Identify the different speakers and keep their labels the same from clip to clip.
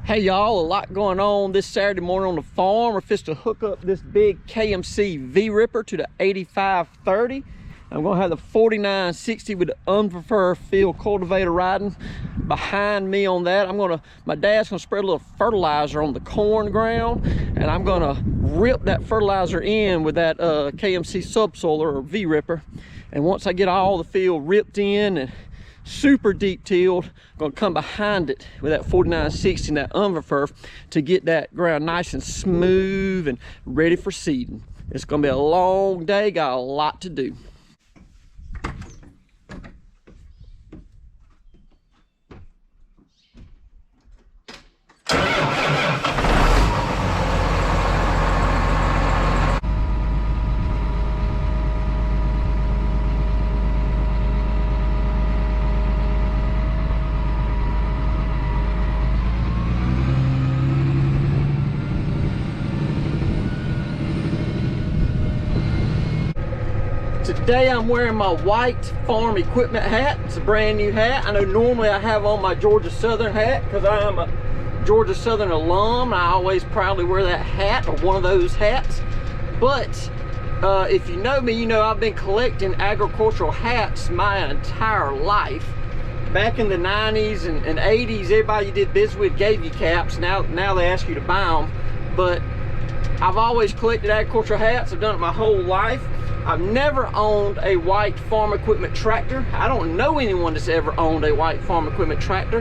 Speaker 1: Hey y'all, a lot going on this Saturday morning on the farm. We're fixing to hook up this big KMC V-Ripper to the 8530. I'm gonna have the 4960 with the unpreferred field cultivator riding behind me on that. My dad's gonna spread a little fertilizer on the corn ground, and I'm gonna rip that fertilizer in with that KMC subsoiler or V-Ripper. And once I get all the field ripped in and super deep tilled, I'm gonna come behind it with that 4960 and that unpreferred to get that ground nice and smooth and ready for seeding. It's gonna be a long day, got a lot to do. Today I'm wearing my white farm equipment hat. It's a brand new hat. I know normally I have on my Georgia Southern hat because I am a Georgia Southern alum. I always proudly wear that hat or one of those hats. But if you know me, you know I've been collecting agricultural hats my entire life. Back in the 90s and 80s, everybody you did business with gave you caps. Now they ask you to buy them. But I've always collected agricultural hats. I've done it my whole life. I've never owned a white farm equipment tractor. I don't know anyone that's ever owned a white farm equipment tractor.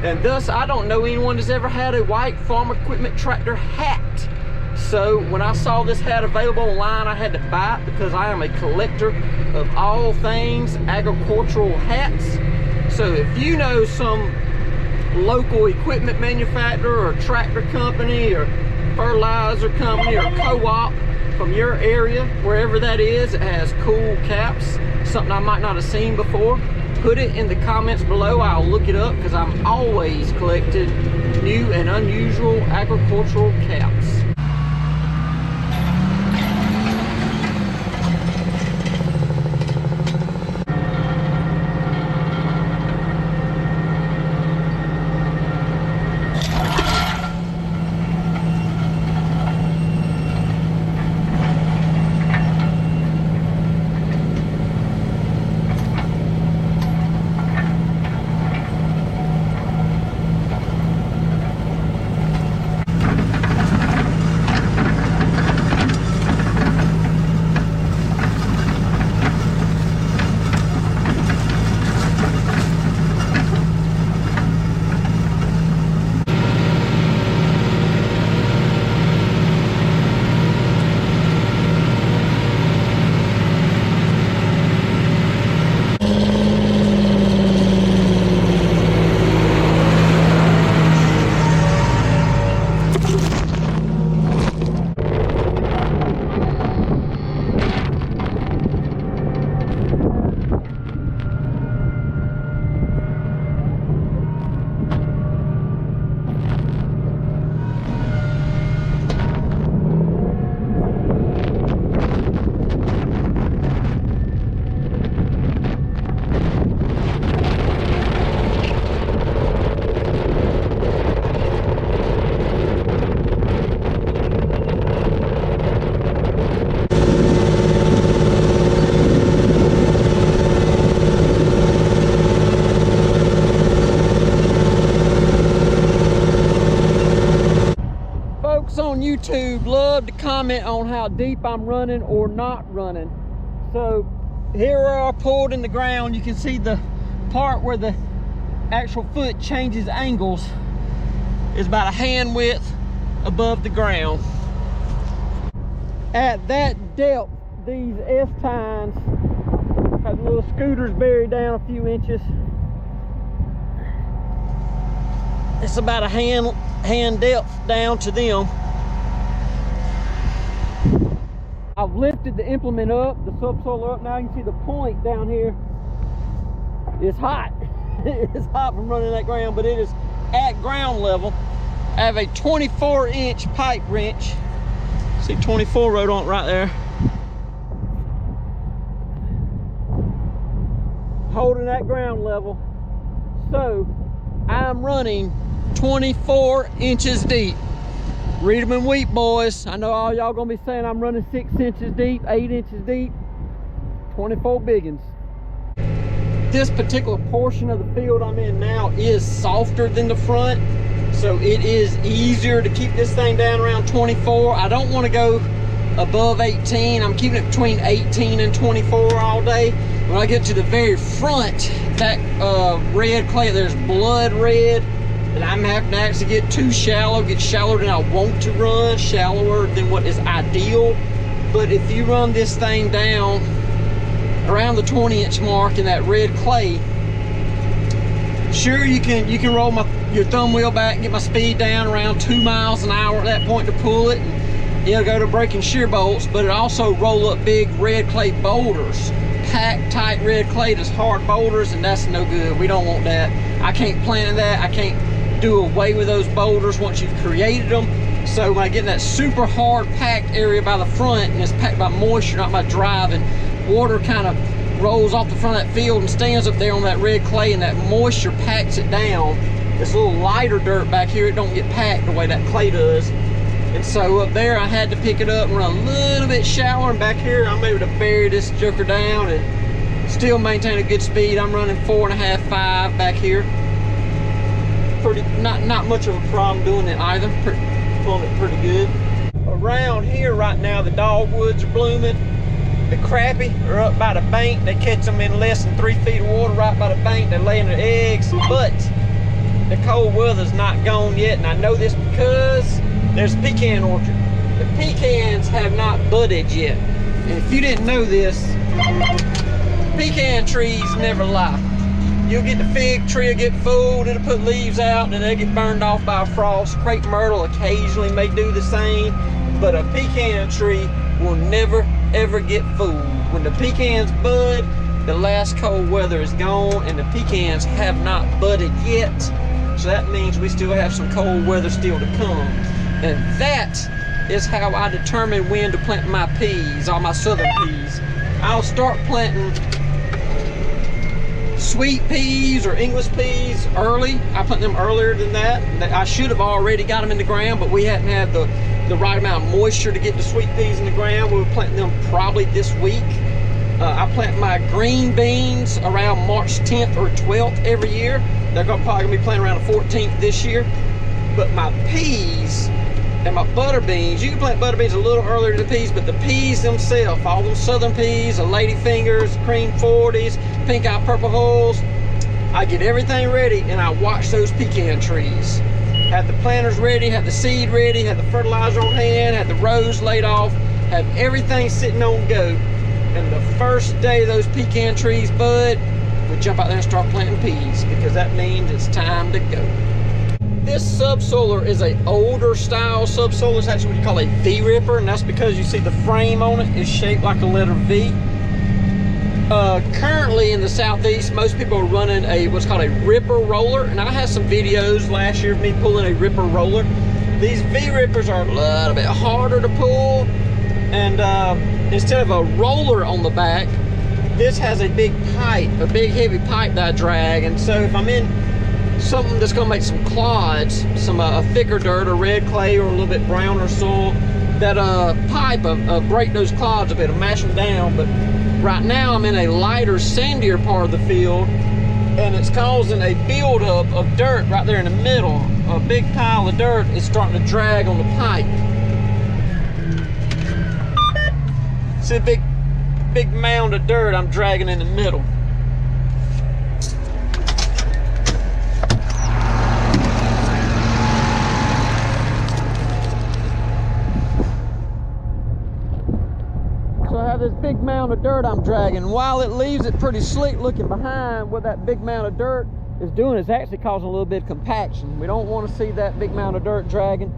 Speaker 1: And thus, I don't know anyone that's ever had a white farm equipment tractor hat. So when I saw this hat available online, I had to buy it because I am a collector of all things agricultural hats. So if you know some local equipment manufacturer or tractor company or fertilizer company or co-op from your area, wherever that is, it has cool caps, something I might not have seen before, put it in the comments below. I'll look it up because I'm always collecting new and unusual agricultural caps. On YouTube love to comment on how deep I'm running or not running. So here where I pulled in the ground, you can see the part where the actual foot changes angles is about a hand width above the ground. At that depth, these S-tines have little scooters buried down a few inches. It's about a hand depth down to them. I've lifted the implement up, the subsoiler up. Now you can see the point down here is hot. It's hot from running that ground, but it is at ground level. I have a 24-inch pipe wrench. See 24 wrote on it right there. Holding that ground level. So I'm running 24 inches deep. Read them in wheat, boys. I know all y'all gonna be saying I'm running 6 inches deep, 8 inches deep. 24 biggins. This particular portion of the field I'm in now is softer than the front, so it is easier to keep this thing down around 24. I don't want to go above 18. I'm keeping it between 18 and 24 all day. When I get to the very front, that red clay, there's blood red, and I'm having to actually get too shallow, get shallower than I want to run, shallower than what is ideal. But if you run this thing down around the 20-inch mark in that red clay, sure, you can roll your thumb wheel back and get my speed down around 2 miles an hour at that point to pull it, and it'll go to breaking shear bolts. But it also roll up big red clay boulders, packed tight red clay, that's hard boulders, and that's no good. We don't want that. I can't plant in that. I can't do away with those boulders once you've created them. So when I get in that super hard packed area by the front, and it's packed by moisture, not by driving, water kind of rolls off the front of that field and stands up there on that red clay, and that moisture packs it down. This little lighter dirt back here, it don't get packed the way that clay does. And so up there I had to pick it up and run a little bit shallower, and back here I'm able to bury this joker down and still maintain a good speed. I'm running 4.5, 5 back here. Pretty, not much of a problem doing it either. Pulling it pretty good. Around here right now, the dogwoods are blooming. The crappie are up by the bank. They catch them in less than 3 feet of water right by the bank. They're laying their eggs, but the cold weather's not gone yet, and I know this because there's a pecan orchard. The pecans have not budded yet. And if you didn't know this, pecan trees never lie. You'll get the fig tree will get fooled, it'll put leaves out, and then they'll get burned off by a frost. Crepe myrtle occasionally may do the same, but a pecan tree will never ever get fooled. When the pecans bud, the last cold weather is gone, and the pecans have not budded yet. So that means we still have some cold weather still to come. And that is how I determine when to plant my peas, all my southern peas. I'll start planting sweet peas or English peas early. I plant them earlier than that. I should have already got them in the ground, but we hadn't had the right amount of moisture to get the sweet peas in the ground. We were planting them probably this week. I plant my green beans around March 10th or 12th every year. They're probably gonna be planting around the 14th this year. But my peas and my butter beans, you can plant butter beans a little earlier than the peas, but the peas themselves, all them southern peas, the lady fingers, cream 40s, pink eye purple hulls, I get everything ready and I watch those pecan trees. Have the planters ready, have the seed ready, have the fertilizer on hand, have the rows laid off, have everything sitting on go. And the first day those pecan trees bud, we jump out there and start planting peas, because that means it's time to go. This subsoiler is an older style subsoiler. It's actually what you call a V-Ripper, and that's because you see the frame on it is shaped like a letter V. Currently in the southeast, most people are running what's called a Ripper roller, and I had some videos last year of me pulling a Ripper roller. These V-Rippers are a little bit harder to pull, and instead of a roller on the back, this has a big pipe, a big heavy pipe that I drag. And so if I'm in something that's going to make some clods, some a thicker dirt or red clay or a little bit browner soil, that pipe will break those clods a bit, it'll mash them down. But right now I'm in a lighter, sandier part of the field, and it's causing a buildup of dirt right there in the middle. A big pile of dirt is starting to drag on the pipe. See a big mound of dirt I'm dragging in the middle. So I have this big mound of dirt I'm dragging. While it leaves it pretty slick looking behind, what that big mound of dirt is doing is actually causing a little bit of compaction. We don't want to see that big mound of dirt dragging.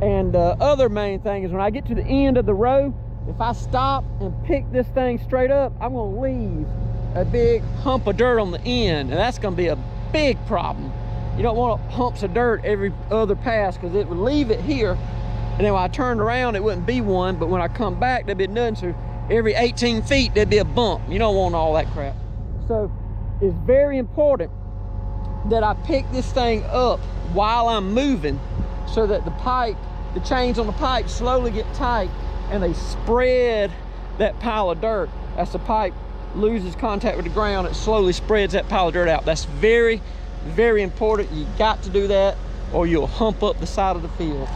Speaker 1: And the other main thing is when I get to the end of the row, if I stop and pick this thing straight up, I'm going to leave a big hump of dirt on the end, and that's going to be a big problem. You don't want humps of dirt every other pass, because it would leave it here, and then when I turned around it wouldn't be one, but when I come back there'd be nothing. So every 18 feet there'd be a bump. You don't want all that crap. So it's very important that I pick this thing up while I'm moving, so that the chains on the pipe slowly get tight and they spread that pile of dirt. As the pipe loses contact with the ground, it slowly spreads that pile of dirt out. That's very, very important. You got to do that or you'll hump up the side of the field.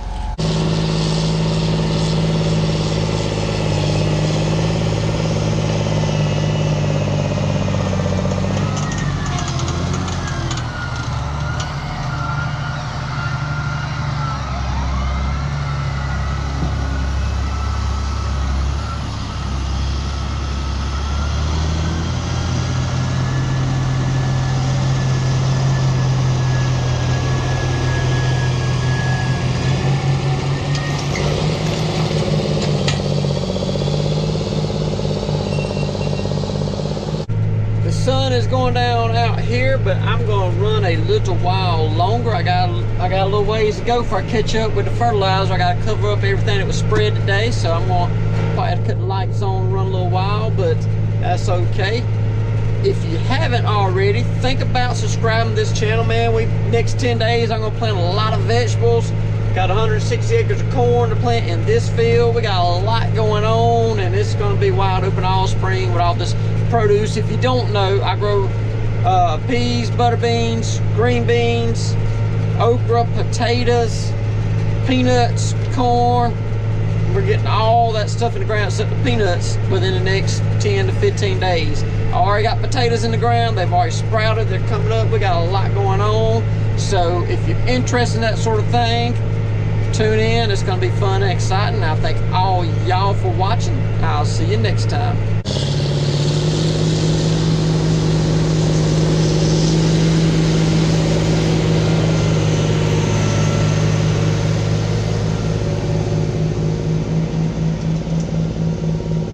Speaker 1: Sun is going down out here, but I'm going to run a little while longer. I got a little ways to go before I catch up with the fertilizer. I got to cover up everything that was spread today, so I'm going to probably have to cut the lights on, run a little while, but that's okay. If you haven't already, think about subscribing to this channel, man. Next 10 days I'm going to plant a lot of vegetables. Got 160 acres of corn to plant in this field. We got a lot going on, and it's going to be wide open all spring with all this produce. If you don't know, I grow peas, butter beans, green beans, okra, potatoes, peanuts, corn. We're getting all that stuff in the ground except the peanuts within the next 10 to 15 days. I already got potatoes in the ground. They've already sprouted. They're coming up. We got a lot going on. So if you're interested in that sort of thing, tune in. It's going to be fun and exciting. I thank all y'all for watching. I'll see you next time.